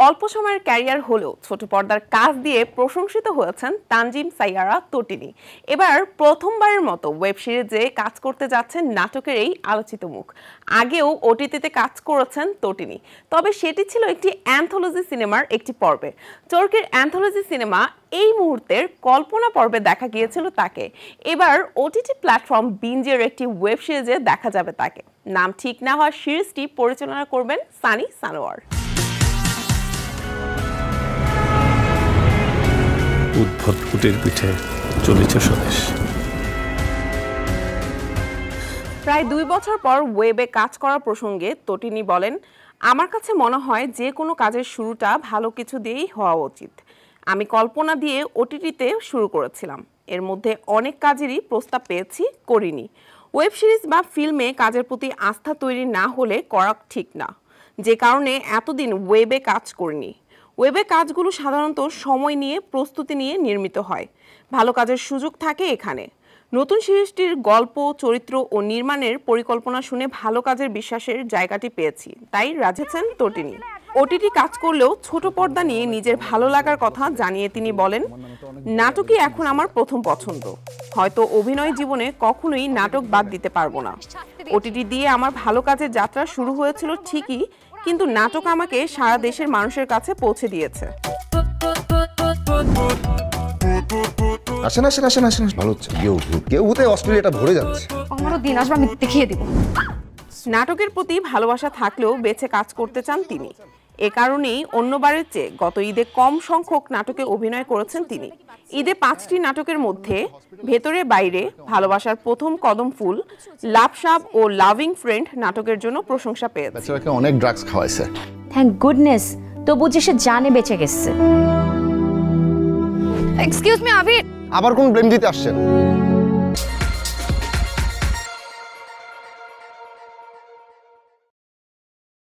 অল্প সময়ের ক্যারিয়ার হলেও ছোট পর্দার কাজ দিয়ে প্রশংসিত হয়েছেন তানজিম সাইয়ারা তটিনী। এবার প্রথমবারের মতো ওয়েব সিরিজে কাজ করতে যাচ্ছেন নাটকের এই আলোচিত মুখ। আগেও ওটিটিতে কাজ করেছেন তটিনী, তবে সেটি ছিল একটি অ্যান্থোলজি সিনেমার একটি পর্বে। চরকির অ্যান্থোলজি সিনেমা এই মুহূর্তের কল্পনা পর্বে দেখা গিয়েছিল তাকে। এবার ওটিটি প্ল্যাটফর্ম বিঞ্জের একটি ওয়েব সিরিজে দেখা যাবে তাকে। নাম ঠিক না হওয়া সিরিজটি পরিচালনা করবেন সানি সানোয়ার। উদ্ভট ফুটের পিঠে চলেছে স্বদেশ। প্রায় 2 বছর পর ওয়েবে কাজ করার প্রসঙ্গে তটিনী বলেন, আমার কাছে মনে হয় যে কোনো কাজের শুরুটা ভালো কিছু দিয়েই হওয়া উচিত। আমি কল্পনা দিয়ে ওটিটিতে শুরু করেছিলাম, এর মধ্যে অনেক কাজেরই প্রস্তাব পেয়েছি, করিনি। ওয়েব সিরিজ বা ফিল্মে কাজের প্রতি আস্থা তৈরি না হলে করা ঠিক না, যে কারণে এতদিন ওয়েবে কাজ করিনি। ওয়েবে কাজগুলো সাধারণত সময় নিয়ে প্রস্তুতি নিয়ে নির্মিত হয়, ভালো কাজের সুযোগ থাকে এখানে। নতুন সিরিজটির গল্প, চরিত্র ও নির্মাণের পরিকল্পনা শুনে ভালো কাজের বিশ্বাসের জায়গাটি পেয়েছি, তাই রাজেছেন তটিনী। ওটিটি কাজ করলেও ছোট পর্দা নিয়ে নিজের ভালো লাগার কথা জানিয়ে তিনি বলেন, নাটকই এখন আমার প্রথম পছন্দ। হয়তো অভিনয় জীবনে কখনোই নাটক বাদ দিতে পারবো না। ওটিটি দিয়ে আমার ভালো কাজের যাত্রা শুরু হয়েছিল ঠিকই, কিন্তু নাটক আমাকে সারা দেশের মানুষের কাছে পৌঁছে দিয়েছে। আসেন আসেন আসেন আসেন, ভালো হচ্ছে। কেউ হতে অস্ট্রেলিয়াটা ভরে যাচ্ছে। আমারও দিন আসবে, আমি দেখিয়ে দিব। নাটকের প্রতি ভালোবাসা থাকলেও বেছে কাজ করতে চান তিনি। এ কারণেই অন্যবারের চেয়ে গত ঈদে কম সংখ্যক নাটকে অভিনয় করেছেন তিনি। ঈদে 5টি নাটকের মধ্যে ভেতরে বাইরে, ভালোবাসার প্রথম কদম ফুল, লাভ সাব ও লাভিং ফ্রেন্ড নাটকের জন্য প্রশংসা পেয়েছে। বেচারাকে অনেক ড্রাগস খাওয়াইছে। থ্যাংক গুডনেস, তবু যে সে জানে বেঁচে গেছে। এক্সকিউজ মি আবির, আবার কোন ব্লেম দিতে আসছেন?